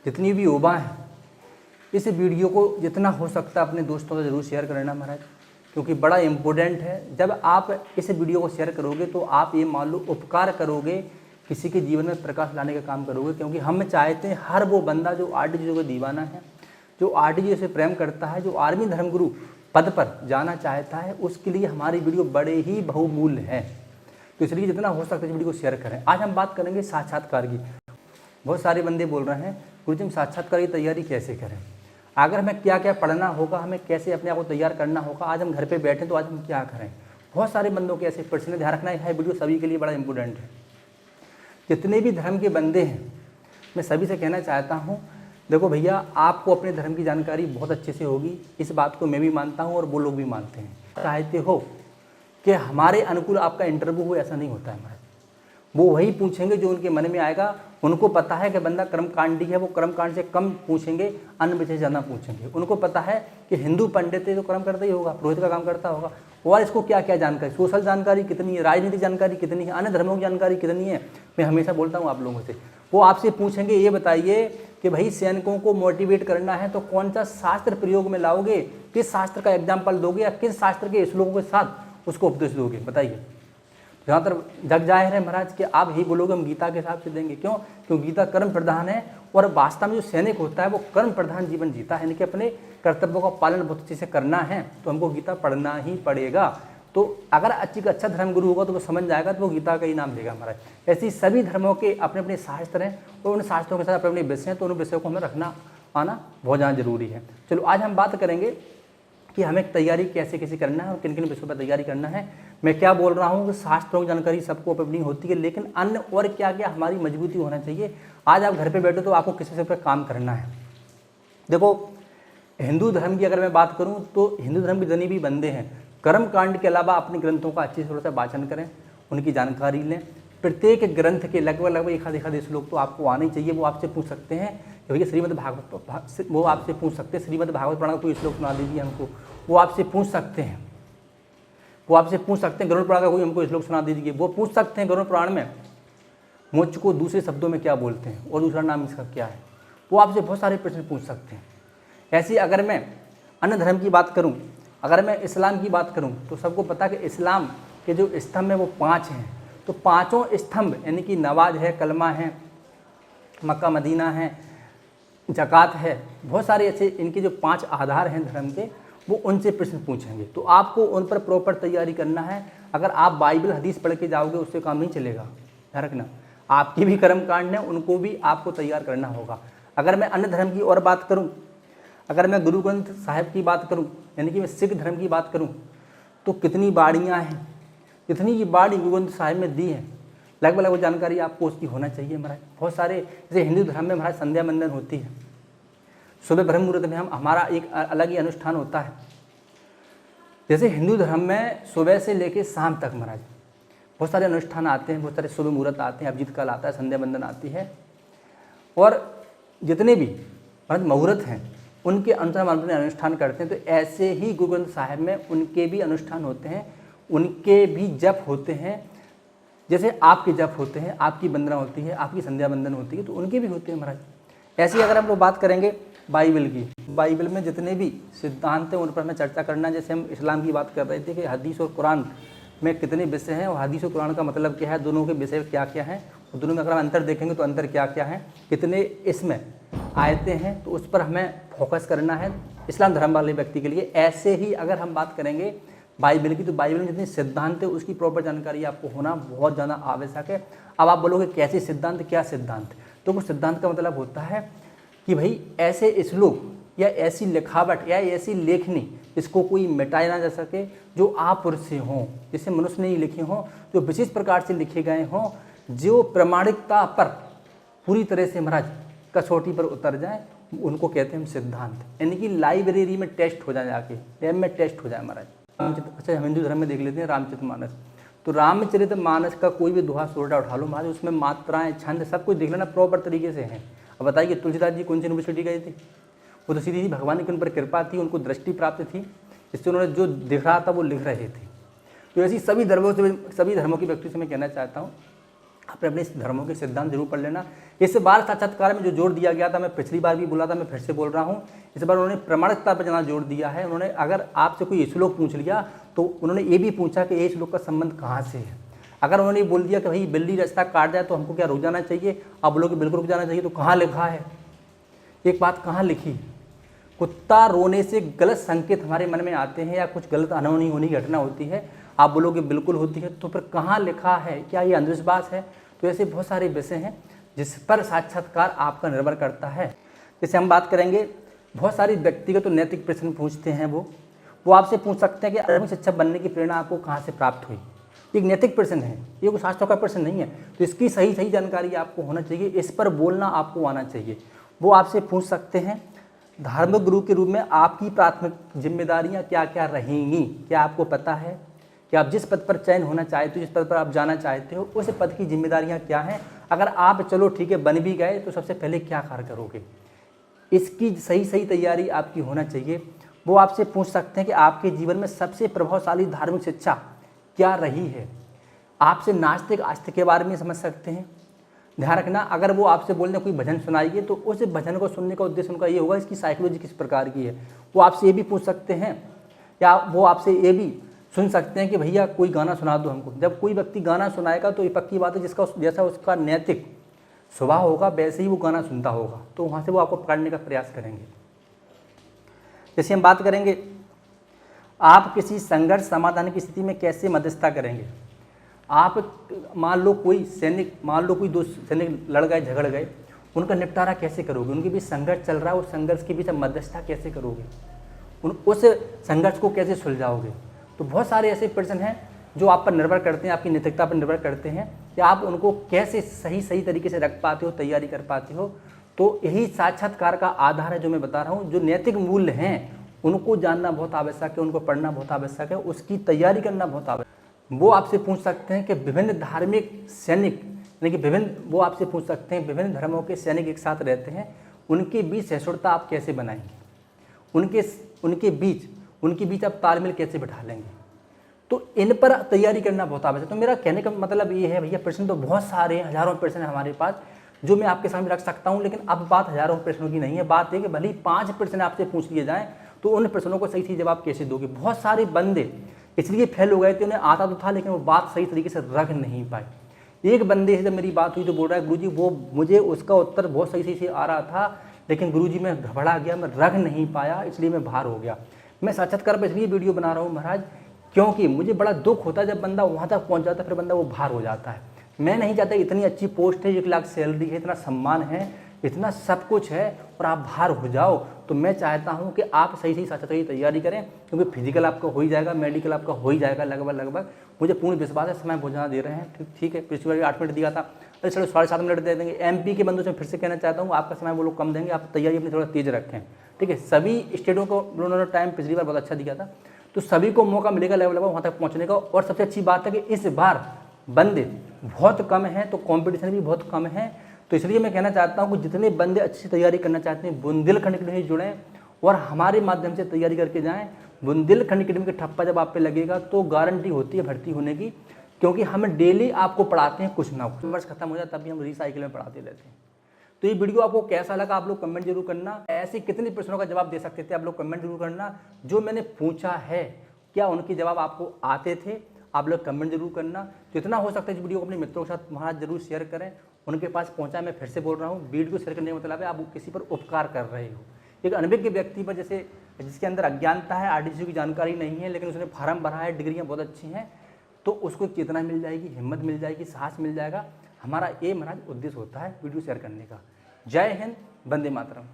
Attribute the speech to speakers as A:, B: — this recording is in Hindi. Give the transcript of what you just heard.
A: जितनी भी युवा हैं इस वीडियो को जितना हो सकता है अपने दोस्तों को ज़रूर शेयर करना महाराज, क्योंकि बड़ा इम्पोर्टेंट है। जब आप इस वीडियो को शेयर करोगे तो आप ये मान लो उपकार करोगे, किसी के जीवन में प्रकाश लाने का काम करोगे। क्योंकि हम चाहते हैं हर वो बंदा जो आरडीजी का दीवाना है, जो आरडीजी से प्रेम करता है, जो आर्मी धर्मगुरु पद पर जाना चाहता है, उसके लिए हमारी वीडियो बड़े ही बहुमूल्य है। तो इसलिए जितना हो सकता है इस वीडियो को शेयर करें। आज हम बात करेंगे साक्षात्कार की। बहुत सारे बंदे बोल रहे हैं गुरुजी हम साक्षात्कार की तैयारी कैसे करें, अगर हमें क्या क्या पढ़ना होगा, हमें कैसे अपने आप को तैयार करना होगा, आज हम घर पे बैठे तो आज हम क्या करें। बहुत सारे बंदों के ऐसे प्रश्न, ध्यान रखना है वीडियो सभी के लिए बड़ा इंपॉर्टेंट है। जितने भी धर्म के बंदे हैं मैं सभी से कहना चाहता हूँ, देखो भैया आपको अपने धर्म की जानकारी बहुत अच्छे से होगी, इस बात को मैं भी मानता हूँ और वो लोग भी मानते हैं। चाहते हो कि हमारे अनुकूल आपका इंटरव्यू हो, ऐसा नहीं होता है हमारे। वो वही पूछेंगे जो उनके मन में आएगा। उनको पता है कि बंदा कर्मकांडी है, वो कर्मकांड से कम पूछेंगे, अन्य विषय ज़्यादा पूछेंगे। उनको पता है कि हिंदू पंडित है तो कर्म करता ही होगा, पुरोहित का काम करता होगा, और इसको क्या क्या जानकारी, सोशल जानकारी कितनी है, राजनीतिक जानकारी कितनी है, अन्य धर्मों की जानकारी कितनी है। मैं हमेशा बोलता हूँ आप लोगों से, वो आपसे पूछेंगे ये बताइए कि भाई सैनिकों को मोटिवेट करना है तो कौन सा शास्त्र प्रयोग में लाओगे, किस शास्त्र का एग्जाम्पल दोगे या किस शास्त्र के श्लोकों के साथ उसको उपदेश दोगे, बताइए। जहाँ तक जग जाहिर है महाराज कि आप ही बोलोगे हम गीता के हिसाब से देंगे। क्यों? क्योंकि गीता कर्म प्रधान है और वास्तव में जो सैनिक होता है वो कर्म प्रधान जीवन जीता है, यानी कि अपने कर्तव्यों का पालन बहुत अच्छे से करना है तो हमको गीता पढ़ना ही पड़ेगा। तो अगर अच्छा धर्मगुरु होगा तो वो समझ जाएगा तो वो गीता का ही नाम लेगा महाराज। ऐसे ही सभी धर्मों के अपने अपने शास्त्र हैं और उन शास्त्रों के साथ अपने अपने विषय हैं, तो उन विषयों को हमें रखना आना बहुत ज़्यादा जरूरी है। चलो आज हम बात करेंगे कि हमें तैयारी कैसे कैसे करना है और किन किन विषयों पर तैयारी करना है। मैं क्या बोल रहा हूँ कि शास्त्रों की जानकारी सबको अपनी होती है, लेकिन अन्य और क्या क्या हमारी मजबूती होना चाहिए। आज आप घर पे बैठो तो आपको किसी से पर काम करना है। देखो हिंदू धर्म की अगर मैं बात करूँ तो हिंदू धर्म के जितने भी बंदे हैं कर्म कांड के अलावा अपने ग्रंथों का अच्छी तरह से वाचन करें, उनकी जानकारी लें। प्रत्येक ग्रंथ के लगभग एक आधे श्लोक तो आपको आने ही चाहिए। वो आपसे पूछ सकते हैं कि भैया श्रीमद् भागवत, वो आपसे पूछ सकते हैं श्रीमद् भागवत पुराण का कोई श्लोक सुना दीजिए हमको, वो आपसे पूछ सकते हैं। वो आपसे पूछ सकते हैं गरुड़ पुराण का कोई हमको श्लोक सुना दीजिए, वो पूछ सकते हैं गरुड़ पुराण में मोक्ष को दूसरे शब्दों में क्या बोलते हैं और दूसरा नाम इसका क्या है। वो आपसे बहुत सारे प्रश्न पूछ सकते हैं। ऐसे ही अगर मैं अन्य धर्म की बात करूं, अगर मैं इस्लाम की बात करूं तो सबको पता है कि इस्लाम के जो स्तंभ है वो 5 हैं। तो पाँचों स्तंभ यानी कि नमाज है, कलमा है, मक्का मदीना है, ज़कात है, बहुत सारे ऐसे इनके जो 5 आधार हैं धर्म के, वो उनसे प्रश्न पूछेंगे। तो आपको उन पर प्रॉपर तैयारी करना है। अगर आप बाइबल हदीस पढ़ के जाओगे उससे काम नहीं चलेगा, ध्यान रखना। आपकी भी कर्मकांड है, उनको भी आपको तैयार करना होगा। अगर मैं अन्य धर्म की और बात करूं, अगर मैं गुरु ग्रंथ साहिब की बात करूं, यानी कि मैं सिख धर्म की बात करूं, तो कितनी बाड़ियाँ हैं, कितनी की बाड़ी गुरु ग्रंथ साहिब में दी है, लगभग वो जानकारी आपको उसकी होना चाहिए महाराज। बहुत सारे जैसे हिंदू धर्म में महाराज संध्या वंदन होती है, सुबह ब्रह्म मुहूर्त में हमारा एक अलग ही अनुष्ठान होता है। जैसे हिंदू धर्म में सुबह से लेकर शाम तक महाराज बहुत सारे अनुष्ठान आते हैं, बहुत सारे शुभ मुहूर्त आते हैं, अभिजीत काल आता है, संध्या वंदन आती है, और जितने भी महाराज मुहूर्त हैं उनके अनुसार हम अपने अनुष्ठान करते हैं। तो ऐसे ही गुरु ग्रंथ साहिब में उनके भी अनुष्ठान होते हैं, उनके भी जप होते हैं। जैसे आपके जप होते हैं, आपकी वंदना होती है, आपकी संध्या वंदन होती है, तो उनके भी होते हैं महाराज। ऐसे ही अगर हम लोग बात करेंगे बाइबल की, बाइबल में जितने भी सिद्धांत हैं उन पर हमें चर्चा करना। जैसे हम इस्लाम की बात कर रहे थे कि हदीस और कुरान में कितने विषय हैं और हदीस और कुरान का मतलब क्या है, दोनों के विषय क्या क्या हैं, और दोनों में अगर हम अंतर देखेंगे तो अंतर क्या क्या है, कितने इसमें आयतें हैं, तो उस पर हमें फोकस करना है इस्लाम धर्म वाले व्यक्ति के लिए। ऐसे ही अगर हम बात करेंगे बाइबल की, तो बाइबल में जितने सिद्धांत है उसकी प्रॉपर जानकारी आपको होना बहुत ज़्यादा आवश्यक है। अब आप बोलोगे कैसे सिद्धांत, क्या सिद्धांत, तो वो सिद्धांत का मतलब होता है कि भाई ऐसे श्लोक या ऐसी लिखावट या ऐसी लेखनी इसको कोई मिटाया ना जा सके, जो आपुरुष से हों, जिसे मनुष्य ने ही लिखे हों, जो विशेष प्रकार से लिखे गए हों, जो प्रामाणिकता पर पूरी तरह से महाराज कसौटी पर उतर जाए, उनको कहते हैं हम सिद्धांत। यानी कि लाइब्रेरी में टेस्ट हो जाए, जाके लैब में टेस्ट हो जाए महाराज। अच्छा हम हिंदू धर्म में देख लेते हैं रामचरितमानस। तो रामचरितमानस का कोई भी दोहा सोटा उठा लो महाराज, उसमें मात्राएं, छंद सब कुछ देख लेना प्रॉपर तरीके से हैं। अब बताइए तुलसीदास जी कौन सी यूनिवर्सिटी गए थे, वो तो सीधी भगवान की उन पर कृपा थी, उनको दृष्टि प्राप्त थी, इससे उन्होंने जो दिख रहा था वो लिख रहे थे। तो ऐसी सभी धर्मों के व्यक्ति से मैं कहना चाहता हूँ अपने अपने धर्मों के सिद्धांत जरूर पढ़ लेना। इस बार साक्षात्कार में जो जोर दिया गया था, मैं पिछली बार भी बोला था, मैं फिर से बोल रहा हूँ, इस बार उन्होंने प्रमाणिकता पर ज़्यादा जोर दिया है। उन्होंने अगर आपसे कोई श्लोक पूछ लिया तो उन्होंने ये भी पूछा कि ये श्लोक का संबंध कहाँ से है। अगर उन्होंने बोल दिया कि भाई बिल्ली रास्ता काट जाए तो हमको क्या रुक जाना चाहिए, आप बोलोगे बिल्कुल रुक जाना चाहिए, तो कहाँ लिखा है, एक बात कहाँ लिखी। कुत्ता रोने से गलत संकेत हमारे मन में आते हैं या कुछ गलत अनहोनी होने की घटना होती है, आप बोलोगे बिल्कुल होती है, तो फिर कहाँ लिखा है, क्या ये अंधविश्वास है। तो ऐसे बहुत सारे विषय हैं जिस पर साक्षात्कार आपका निर्भर करता है। जैसे हम बात करेंगे, बहुत सारी व्यक्तिगत तो नैतिक प्रश्न पूछते हैं, वो आपसे पूछ सकते हैं कि आधुनिक शिक्षक बनने की प्रेरणा आपको कहाँ से प्राप्त हुई। एक नैतिक प्रश्न है, ये कोई शास्त्रों का प्रश्न नहीं है, तो इसकी सही जानकारी आपको होना चाहिए, इस पर बोलना आपको आना चाहिए। वो आपसे पूछ सकते हैं धार्मिक गुरु के रूप में आपकी प्राथमिक जिम्मेदारियां क्या क्या रहेंगी, क्या आपको पता है कि आप जिस पद पर चयन होना चाहते हो, जिस पद पर आप जाना चाहते हो, उस पद की जिम्मेदारियां क्या हैं। अगर आप चलो ठीक है बन भी गए तो सबसे पहले क्या कार्य करोगे, इसकी सही तैयारी आपकी होना चाहिए। वो आपसे पूछ सकते हैं कि आपके जीवन में सबसे प्रभावशाली धार्मिक शिक्षा क्या रही है। आपसे नास्तिक आस्तिक के बारे में समझ सकते हैं। ध्यान रखना, अगर वो आपसे बोलने कोई भजन सुनाइए तो उस भजन को सुनने का उद्देश्य उनका ये होगा इसकी साइकोलॉजी किस प्रकार की है। वो आपसे ये भी पूछ सकते हैं, या वो आपसे ये भी सुन सकते हैं कि भैया कोई गाना सुना दो हमको। जब कोई व्यक्ति गाना सुनाएगा तो ये पक्की बात है, जिसका जैसा उसका नैतिक स्वभाव होगा वैसे ही वो गाना सुनता होगा, तो वहाँ से वो आपको पकड़ने का प्रयास करेंगे। जैसे हम बात करेंगे, आप किसी संघर्ष समाधान की स्थिति में कैसे मध्यस्थता करेंगे। आप मान लो कोई दो सैनिक लड़ गए, झगड़ गए, उनका निपटारा कैसे करोगे, उनके बीच संघर्ष चल रहा है, उस संघर्ष के बीच मध्यस्थता कैसे करोगे, उस संघर्ष को कैसे सुलझाओगे। तो बहुत सारे ऐसे प्रश्न हैं जो आप पर निर्भर करते हैं, आपकी नैतिकता पर निर्भर करते हैं कि आप उनको कैसे सही तरीके से रख पाते हो, तैयारी कर पाते हो। तो यही साक्षात्कार का आधार है जो मैं बता रहा हूँ। जो नैतिक मूल्य हैं उनको जानना बहुत आवश्यक है, उनको पढ़ना बहुत आवश्यक है, उसकी तैयारी करना बहुत आवश्यक है। वो आपसे पूछ सकते हैं कि विभिन्न धार्मिक सैनिक, यानी कि वो आपसे पूछ सकते हैं विभिन्न धर्मों के सैनिक एक साथ रहते हैं, उनके बीच सहिष्णुता आप कैसे बनाएंगे, उनके बीच आप तालमेल कैसे बिठा लेंगे। तो इन पर तैयारी करना बहुत आवश्यक है। तो मेरा कहने का मतलब ये है भैया, प्रश्न तो बहुत सारे हजारों प्रश्न हैं हमारे पास जो मैं आपके सामने रख सकता हूँ, लेकिन अब बात हजारों प्रश्नों की नहीं है। बात है कि भले ही 5 प्रश्न आपसे पूछ लिए जाएं तो उन प्रश्नों को सही जवाब कैसे दोगे। बहुत सारे बंदे इसलिए फेल हो गए थे, उन्हें आता तो था लेकिन वो बात सही तरीके से रख नहीं पाए। एक बंदे से जब मेरी बात हुई तो बोल रहा है गुरुजी वो मुझे उसका उत्तर बहुत सही से आ रहा था, लेकिन गुरुजी मैं घबरा गया, मैं रख नहीं पाया, इसलिए मैं बाहर हो गया। मैं साक्षात्कार पर इसलिए वीडियो बना रहा हूँ महाराज, क्योंकि मुझे बड़ा दुख होता है जब बंदा वहाँ तक पहुँच जाता है फिर बंदा वो बाहर हो जाता है। मैं नहीं चाहता, इतनी अच्छी पोस्ट है, 1 लाख सैलरी है, इतना सम्मान है, इतना सब कुछ है और आप बाहर हो जाओ। तो मैं चाहता हूं कि आप सही साक्षात्कार की तैयारी करें, क्योंकि फिजिकल आपका हो ही जाएगा, मेडिकल आपका हो ही जाएगा लगभग। मुझे पूर्ण विश्वास है। समय बहुत ज़्यादा दे रहे हैं, ठीक है, पिछली बार 8 मिनट दिया था, अरे चलो 7.5 मिनट दे देंगे। MP के बंदों से फिर से कहना चाहता हूँ आपका समय वो लोग कम देंगे, आप तैयारी अपनी थोड़ा तेज़ रखें, ठीक है। सभी स्टेटों को उन्होंने टाइम पिछली बार बहुत अच्छा दिया था, तो सभी को मौका मिलेगा लगभग वहाँ तक पहुँचने का। और सबसे अच्छी बात है कि इस बार बंदे बहुत कम हैं, तो कॉम्पिटिशन भी बहुत कम है। तो इसलिए मैं कहना चाहता हूँ कि जितने बंदे अच्छी तैयारी करना चाहते हैं बुंदेलखंड अकेडमी से जुड़ें और हमारे माध्यम से तैयारी करके जाएं। बुंदेलखंड अकेडमी का ठप्पा जब आप पे लगेगा तो गारंटी होती है भर्ती होने की, क्योंकि हम डेली आपको पढ़ाते हैं कुछ ना कुछ। वर्ष खत्म हो जाए तब भी हम रिसाइकिल में पढ़ाते रहते हैं। तो ये वीडियो आपको कैसा लगा आप लोग कमेंट जरूर करना। ऐसे कितने प्रश्नों का जवाब दे सकते थे आप लोग कमेंट जरूर करना। जो मैंने पूछा है क्या उनके जवाब आपको आते थे, आप लोग कमेंट जरूर करना। जितना हो सकता है इस वीडियो को अपने मित्रों के साथ महाराज जरूर शेयर करें, उनके पास पहुंचा। मैं फिर से बोल रहा हूँ, वीडियो शेयर करने का मतलब है आप किसी पर उपकार कर रहे हो। एक अनभिज्ञ व्यक्ति पर, जैसे जिसके अंदर अज्ञानता है, RDCU की जानकारी नहीं है, लेकिन उसने फार्म भरा है, डिग्रियाँ बहुत अच्छी हैं, तो उसको चेतना मिल जाएगी, हिम्मत मिल जाएगी, साहस मिल जाएगा। हमारा ये महाराज उद्देश्य होता है वीडियो शेयर करने का। जय हिंद, वंदे मातरम।